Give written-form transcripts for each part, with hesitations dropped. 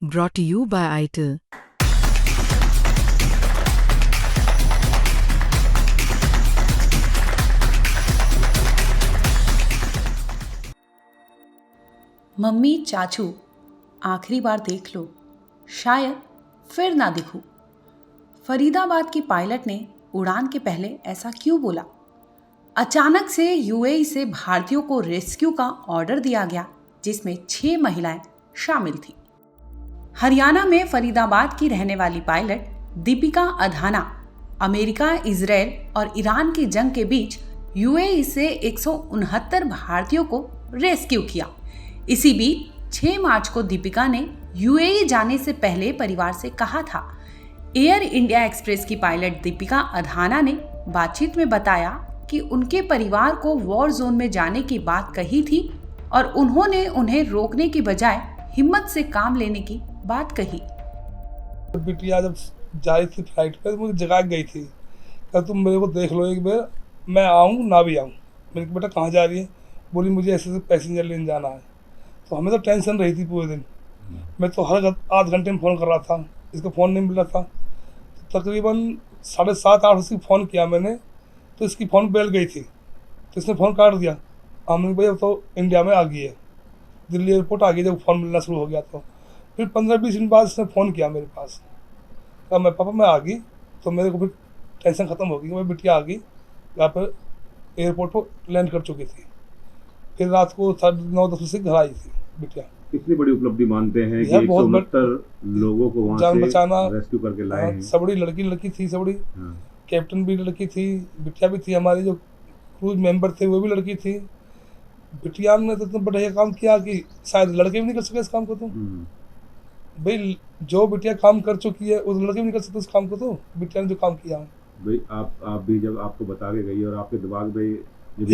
Brought to you by ITIL. Mummy चाचू आखिरी बार देख लो, शायद फिर ना दिखूं। फरीदाबाद की पायलट ने उड़ान के पहले ऐसा क्यों बोला? अचानक से यूएई से भारतीयों को रेस्क्यू का ऑर्डर दिया गया, जिसमें 6 महिलाएं शामिल थीं। हरियाणा में फरीदाबाद की रहने वाली pilot Deepika Adhana America, Israel और ईरान की जंग के बीच यूएई से 169 भारतीयों को रेस्क्यू किया। इसी बीच 6 मार्च को दीपिका ने यूएई जाने से पहले परिवार से कहा था। एयर इंडिया एक्सप्रेस की पायलट दीपिका अधाना ने बातचीत में बताया कि उनके परिवार को वॉर जोन में जाने की बात कही थी और उन्होंने उन्हें रोकने की बजाय हिम्मत से काम लेने की बात कही। बिटिया जब जा रही थी फ्लाइट पे, मुझे जगा गई थी, क्या तुम मेरे को देख लो एक बार, मैं आऊँ ना भी आऊँ। मैंने कहा बेटा कहाँ जा रही है? बोली मुझे ऐसे पैसेंजर लेने जाना है। तो हमें तो टेंशन रही थी पूरे दिन। मैं तो हर आध घंटे में फ़ोन कर रहा था, इसका फ़ोन नहीं मिल रहा था। तो तकरीबन 7:30-8 बजे फ़ोन किया मैंने, तो इसकी फ़ोन बेल गई थी, तो इसने फ़ोन काट दिया। हमने भैया तो इंडिया में आ गई है, दिल्ली एयरपोर्ट आ गई। जब फ़ोन मिलना शुरू हो गया तो फिर 15-20 मिनट बाद इसने फ़ोन किया मेरे पास, कहा मैं पापा मैं आ गई। तो मेरे को फिर टेंशन ख़त्म हो गई कि मैं बिटिया आ गई, यहाँ पर एयरपोर्ट पर लैंड कर चुकी थी। फिर रात को 9:30 बजे घर आई थी बिटिया। कितनी बड़ी उपलब्धि मानते हैं कि 169 लोगों को वहाँ जान से बचाना, रेस्क्यू करके लाए हैं। सबड़ी लड़की थी, सबड़ी कैप्टन भी लड़की थी, बिटिया भी थी, हमारे जो क्रूज मेंबर थे वो भी लड़की थी। बिटिया ने तो इतना बढ़िया काम किया कि शायद लड़के भी नहीं कर सके इस काम को। तो भाई जो बिटिया काम कर चुकी है उस लड़के भी नहीं कर सकते उस काम को। तो बिटिया ने जो काम किया भाई, आप भी जब आपको बता के गई और आपके दिमाग में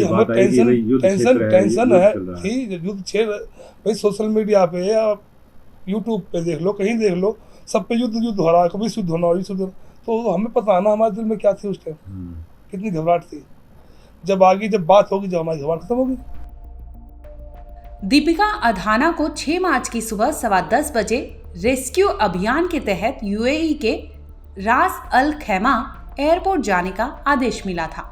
हमें टेंशन है थी, युद्ध छेड़ भाई। सोशल मीडिया पे या यूट्यूब पे देख लो, कहीं देख लो, सब पे युद्ध हो रहा है, कभी युद्ध होना हो, युद्ध। तो हमें पता ना हमारे दिल में क्या थी उस टाइम, कितनी घबराहट थी। जब आगे जब बात होगी, जब हमारी घबराहट खत्म होगी। दीपिका अधाना को 6 मार्च की सुबह 10:15 बजे रेस्क्यू अभियान के तहत यूएई के रास अल खैमा एयरपोर्ट जाने का आदेश मिला था।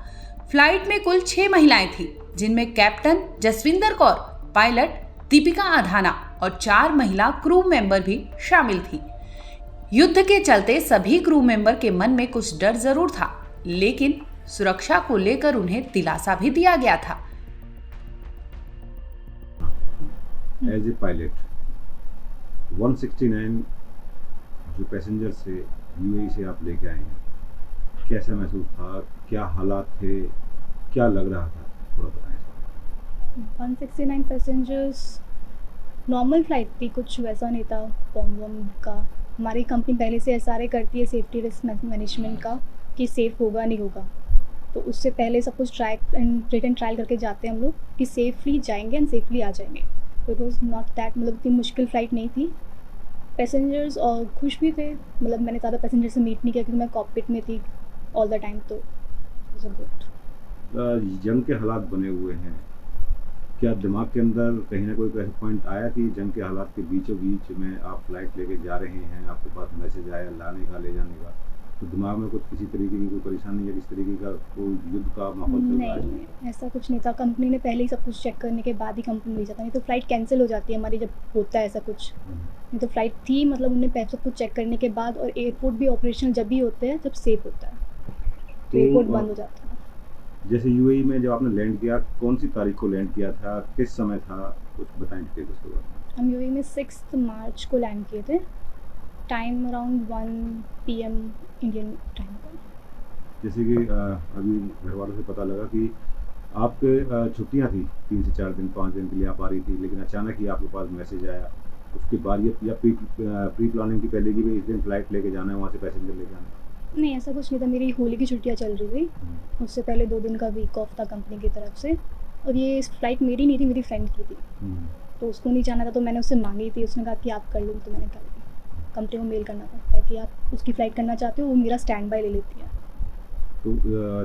फ्लाइट में कुल 6 महिलाएं थीं, जिनमें कैप्टन जसविंदर कौर, पायलट दीपिका अधाना और 4 महिला क्रू मेंबर भी शामिल थी। युद्ध के चलते सभी क्रू मेंबर के मन में कुछ डर जरूर था, लेकिन सुरक्षा को लेकर उन्हें दिलासा भी दिया गया था। एज ए पायलट 169 जो पैसेंजर से यूएई से आप लेके आए हैं, कैसा महसूस था, क्या हालात थे, क्या लग रहा था, थोड़ा बताएं। 169 पैसेंजर्स नॉर्मल फ्लाइट थी, कुछ वैसा नहीं था बम का। हमारी कंपनी पहले से एसआरए करती है सेफ्टी रिस्क मैनेजमेंट का, कि सेफ़ होगा नहीं होगा। तो उससे पहले सब कुछ रिटर्न ट्रायल करके जाते हैं हम लोग कि सेफली जाएंगे एंड सेफली आ जाएंगे। तो इट वॉज नॉट दैट, मतलब इतनी मुश्किल फ़्लाइट नहीं थी। पैसेंजर्स और खुश भी थे, मतलब मैंने ज़्यादा पैसेंजर से मीट नहीं किया क्योंकि मैं कॉकपिट में थी ऑल द टाइम। तो जंग के हालात बने हुए हैं, क्या दिमाग के अंदर कहीं ना कोई ऐसा पॉइंट आया कि जंग के हालात के बीचों बीच में आप फ्लाइट लेके जा रहे हैं, आपके पास मैसेज आया लाने का, ले जाने का, तो दिमाग में कुछ किसी तरीके की कोई परेशानी या किस तरीके का कोई युद्ध का माहौल चल रहा है? नहीं, ऐसा कुछ नहीं था। कंपनी ने पहले ही सब कुछ चेक करने के बाद ही कंपनी भेजा था, नहीं तो फ्लाइट कैंसिल हो जाती है हमारी जब होता है ऐसा कुछ। नहीं तो फ्लाइट थी, मतलब उन्हें सब कुछ चेक करने के बाद, और एयरपोर्ट भी ऑपरेशनल जब भी होते हैं जब सेफ होता है, तो एयरपोर्ट बंद हो जाता है। जैसे यूएई में जब आपने लैंड किया, कौन सी तारीख को लैंड किया था, किस समय था, कुछ बताएं डिटेल उसके बाद। हम यूएई में 6 मार्च को लैंड किए थे, time around 1 PM Indian time पर। जैसे कि अभी घर वालों से पता लगा कि आपके छुट्टियां थी 3 से 4 दिन 5 दिन के लिए आप आ रही थी, लेकिन अचानक ही आपके पास मैसेज आया। उसके बाद या प्री प्लानिंग की पहले की भी इस दिन फ्लाइट लेके जाना है, वहाँ से पैसेंजर ले जाना है? नहीं, ऐसा कुछ नहीं था। मेरी होली की छुट्टियाँ चल रही थी, उससे पहले 2 दिन का वीक ऑफ था कंपनी की तरफ से। और ये फ्लाइट मेरी नहीं थी, मेरी फ्रेंड की थी। तो उसको नहीं जाना था, तो मैंने उससे मांगी थी, उसने कहा कि आप कर लो। तो मैंने कर ली। कंपनी को मेल करना पड़ता है कि आप उसकी फ़्लाइट करना चाहते हो, वो मेरा स्टैंड बाय ले लेती है। तो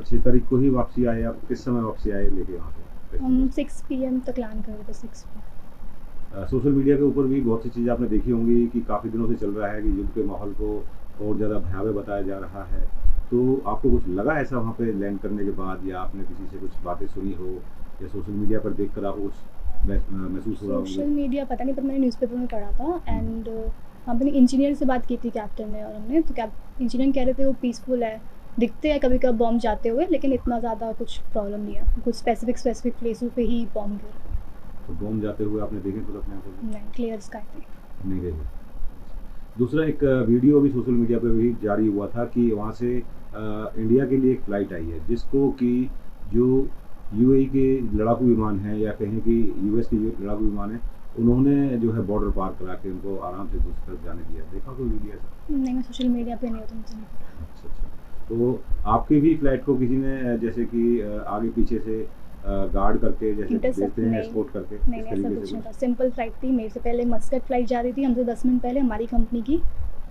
6 तारीख को ही वापसी आए आप? किस समय वापसी आए लेके वहाँ पे? हम 6 PM तक लैंड कर रहे थे, 6 PM। सोशल मीडिया के ऊपर भी बहुत सी चीज़ें आपने देखी होंगी कि काफ़ी दिनों से चल रहा है कि युद्ध के माहौल को और ज़्यादा भयावह बताया जा रहा है। तो आपको कुछ लगा ऐसा वहाँ पे लैंड करने के बाद, या आपने किसी से कुछ बातें सुनी हो, या सोशल मीडिया पर देखकर आपको कुछ महसूस हो रहा सोशल होगा? मीडिया पता नहीं, पर मैंने न्यूज़पेपर में पढ़ा था एंड हमने इंजीनियर से बात की थी कैप्टन ने, और हमने तो कैप इंजीनियर कह रहे थे वो पीसफुल है, दिखते हैं कभी कभी बॉम्ब जाते हुए, लेकिन इतना ज़्यादा कुछ प्रॉब्लम नहीं है, कुछ स्पेसिफिक प्लेसों पे ही बॉम्ब गिर रहे हैं। तो बॉम्ब जाते हुए आपने देखे खुद अपने आंखों से? नहीं, क्लियर स्काई थे। नहीं देखे। दूसरा एक वीडियो भी सोशल मीडिया पे भी जारी हुआ था कि वहाँ से इंडिया के लिए एक फ़्लाइट आई है, जिसको कि जो यूएई के लड़ाकू विमान हैं, या कहें कि यूएस के लड़ाकू विमान हैं, उन्होंने जो है बॉर्डर पार करा के उनको आराम से दूसरी तरफ जाने दिया। देखा कोई वीडियो ऐसा? नहीं, मैं सोशल मीडिया पे नहीं होता, मुझे नहीं पता। अच्छा। तो आपकी भी फ़्लाइट को किसी ने जैसे कि आगे पीछे से गार्ड करके जैसे इंटरसेप्ट देते हैं, नहीं, एस्कॉर्ट करके, नहीं इस नहीं, ऐसा तरीके कुछ से नहीं कुछ? था। सिंपल फ्लाइट थी, मेरे से पहले मस्कट फ्लाइट जा रही थी, हमसे 10 मिनट पहले हमारी कंपनी की,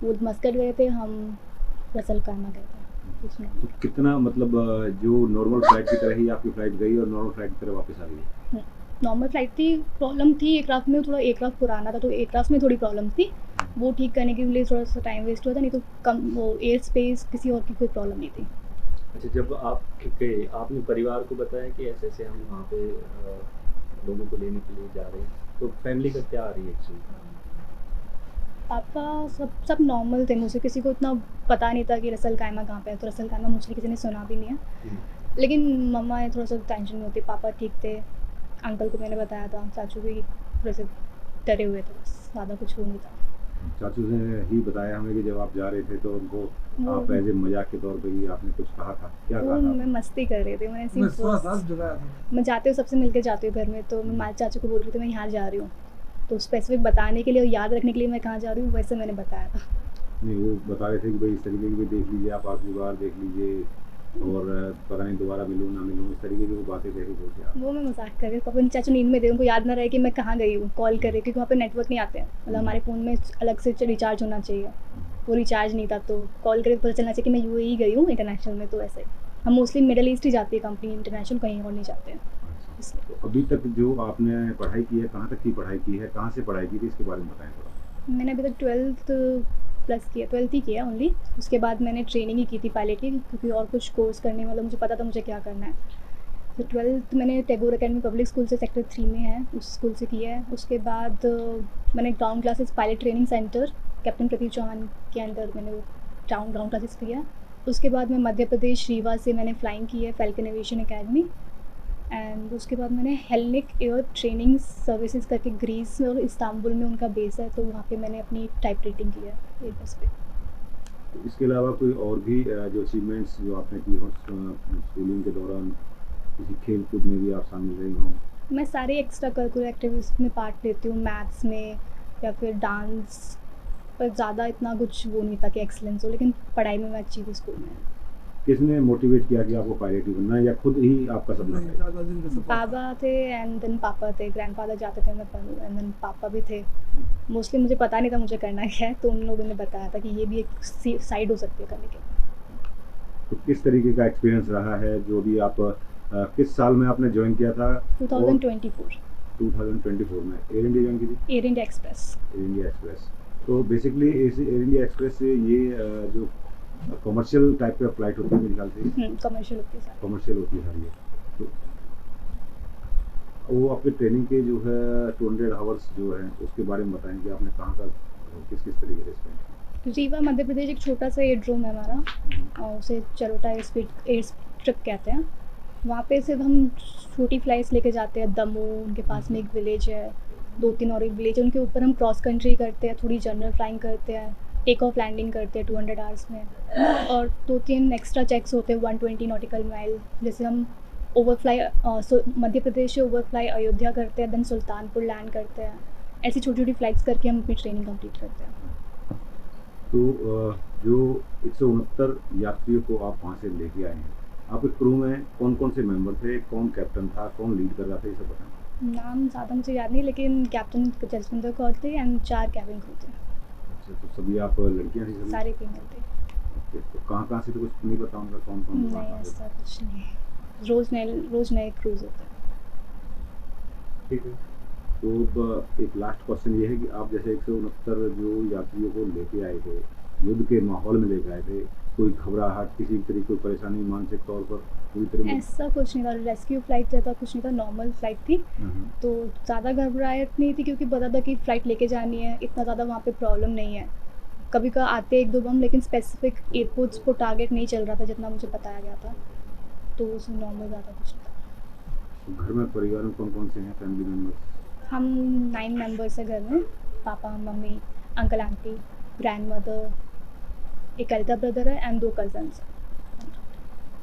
वो मस्कट गए थे, हम रसल कायमा गए थे, कुछ नहीं। तो कितना मतलब जो नॉर्मल फ्लाइट की तरह ही आपकी फ्लाइट गई और नॉर्मल फ्लाइट की तरह वापस आ रही है? नॉर्मल फ्लाइट थी, प्रॉब्लम थी एयरक्राफ्ट में, थोड़ा एयरक्राफ्ट पुराना था तो एयरक्राफ्ट में थोड़ी प्रॉब्लम थी, वो ठीक करने के लिए थोड़ा सा टाइम वेस्ट हुआ था, नहीं तो कम वो एयर स्पेस किसी और की कोई प्रॉब्लम नहीं थी। अच्छा, जब आप गए आपने परिवार को बताया कि ऐसे ऐसे हम वहाँ पे लोगों को लेने के लिए जा रहे हैं, तो फैमिली का क्या रिएक्शन था? पापा सब नॉर्मल थे, मुझे किसी को इतना पता नहीं था कि रसल कायमा कहाँ पे है, तो रसल कायमा मोस्टली किसी ने सुना भी नहीं है, लेकिन मम्मा थोड़ा सा टेंशन में होती, पापा ठीक थे, अंकल को मैंने बताया था, चाचू भी थोड़े से डरे हुए थे, बस ज़्यादा कुछ वो नहीं था। चाचू ने ही बताया हमें कि जब आप जा रहे थे तो उनको वो आप एज ए मजाक के तौर पे ही आपने कुछ कहा था, क्या वो कहा था मैं आपने? मस्ती कर रही थी, मैंने मैं सिर्फ थोड़ा सा जगाया था। मैं जाते हुए सबसे मिलके जाती हूँ घर में, तो मैं माँ चाचू को बोल रही थी मैं यहाँ जा रही हूँ, तो स्पेसिफिक बताने के लिए और याद रखने के लिए मैं कहाँ जा रही हूँ वैसे मैंने बताया था। नहीं, वो बता रहे थे कि भाई इस तरीके की भी देख लीजिए, आप आखिरी बार देख लीजिए, और पता नहीं दोबारा मिलूँ ना मिलूँ, इस तरीके की वो बातें कह रही थी आप? वो मैं मजाक कर रही हूँ, पापा चाचू नींद में थे, उनको याद ना रहे कि मैं कहाँ गई हूँ, कॉल कर रही, क्योंकि वहाँ पे नेटवर्क नहीं आते हैं, मतलब हमारे फ़ोन में अलग से रिचार्ज होना चाहिए, वो रिचार्ज नहीं था, तो कॉल करके पता चलना चाहिए कि मैं यूएई गई हूँ इंटरनेशनल में, तो ऐसे हम मोस्टली मिडल ईस्ट ही जाती है कंपनी, इंटरनेशनल कहीं और नहीं जाते हैं इसलिए। तो अभी तक जो आपने पढ़ाई की है, कहाँ तक की पढ़ाई की है, कहाँ से पढ़ाई की थी, इसके बारे में बताएं थोड़ा। मैंने अभी तक 12th प्लस किया, 12th ही किया ओनली, उसके बाद मैंने ट्रेनिंग ही की थी पायलट की, क्योंकि और कुछ कोर्स करने मतलब मुझे पता था मुझे क्या करना है, तो 12th मैंने टैगोर अकेडमी पब्लिक स्कूल से सेक्टर 3 में है, उस स्कूल से किया है। उसके बाद मैंने ground classes pilot training centre captain Pradeep Chauhan के अंदर मैंने वो ग्राउंड क्लासेस किया। उसके बाद मैं मध्य प्रदेश रीवा से मैंने फ्लाइंग की है फैल्कन एविएशन अकेडमी, एंड उसके बाद मैंने हेलनिक एयर ट्रेनिंग सर्विसेज करके ग्रीस में और इस्तांबुल में उनका बेस है, तो वहाँ पे मैंने अपनी टाइप रेटिंग की है एयरबस पे। तो इसके अलावा कोई और भी जो अचीवमेंट्स जो आपने की हो स्कूलिंग के दौरान, किसी खेल कूद में भी आप शामिल रही हों? मैं सारे एक्स्ट्रा करिकुलर एक्टिविटीज़ में पार्ट लेती हूँ, मैथ्स में या फिर डांस, पर ज़्यादा इतना कुछ वो नहीं था कि एक्सलेंस हो, लेकिन पढ़ाई में मैं अच्छी थी स्कूल में। किसने मोटिवेट किया कि आपको पायलट ही बनना है, या खुद ही आपका सपना नहीं, था? दादाजी ने सपोर्ट बाबा थे एंड देन पापा थे, ग्रैंडफादर जाते थे मैं पढ़ूँ, एंड देन पापा भी थे। मोस्टली मुझे पता नहीं था मुझे करना क्या है, तो उन लोगों ने बताया था कि ये भी एक साइड हो सकती है करने के। तो किस तरीके का एक्सपीरियंस रहा है जो भी आप किस साल में आपने ज्वाइन किया था? 2024 2024 में एयर इंडिया ज्वाइन की थी? Air India express. Air India express. तो बेसिकली इस एयर इंडिया एक्सप्रेस से ये जो कमर्शियल टाइप का फ्लाइट होती है मेरे ख्याल से, कमर्शियल होती है सारी। कमर्शियल होती है सारी ये। तो वो आपके ट्रेनिंग के जो है 200 आवर्स जो है उसके बारे में बताएं कि आपने कहाँ का किस किस तरीके से स्पेंड रीवा मध्य प्रदेश एक छोटा सा एयरड्रोम है हमारा, किया? और उसे चरोटा एयर स्ट्रिप कहते हैं। वहाँ पे सिर्फ हम छोटी फ्लाइट्स लेके जाते हैं, दमू उनके पास में एक विलेज है, 2-3 और एक विलेज है, उनके ऊपर हम क्रॉस कंट्री करते हैं, थोड़ी जनरल फ्लाइंग करते हैं, टेक ऑफ लैंडिंग करते हैं 200 आवर्स में, और 2-3 एक्स्ट्रा चेक्स होते हैं 120 नॉटिकल माइल, जैसे हम ओवरफ्लाई मध्य प्रदेश से ओवरफ्लाई अयोध्या करते हैं, देन सुल्तानपुर लैंड करते हैं, ऐसी छोटी छोटी फ्लाइट्स करके हम अपनी ट्रेनिंग कंप्लीट करते हैं। तो जो 169 यात्रियों को आप वहाँ से लेके आए हैं, आपके क्रू में कौन कौन से मेंबर थे, कौन कैप्टन था, कौन लीड कर रहा था, ये सब बताएं। नाम ज़्यादा मुझे याद नहीं, लेकिन कैप्टन जसविंदर कौर थे एंड 4 कैबिन क्रू थे, अच्छा, तो सभी आप लड़कियाँ थी सभी? सारे फीमेल थे। ओके, तो कहाँ से, तो कुछ नहीं पता उनका कौन कौन नहीं, कहाँ से? ऐसा कुछ नहीं, रोज़ नए क्रूज होते हैं। ठीक है। तो अब एक लास्ट क्वेश्चन ये है कि आप जैसे 169 जो यात्रियों को लेके आए थे, युद्ध के माहौल में लेके आए थे, कोई घबराहट, किसी तरीके कोई परेशानी मानसिक तौर पर पूरी तरह ऐसा कुछ नहीं था, रेस्क्यू फ्लाइट जैसा कुछ नहीं था, नॉर्मल फ्लाइट थी। तो ज़्यादा घबराहट नहीं थी क्योंकि पता था कि फ़्लाइट लेके जानी है, इतना ज़्यादा वहाँ पे प्रॉब्लम नहीं है। कभी कभी आते एक दो बम, लेकिन स्पेसिफिक एयरपोर्ट्स को टारगेट नहीं चल रहा था जितना मुझे बताया गया था, तो उसमें नॉर्मल ज़्यादा कुछ नहीं था। घर में परिवार में कौन कौन से हैं फैमिली मेम्बर्स? हम 9 मेंबर्स हैं घर में, papa mummy uncle aunty grand mother, एक एल्डर ब्रदर है एंड 2 कज़न्स हैं।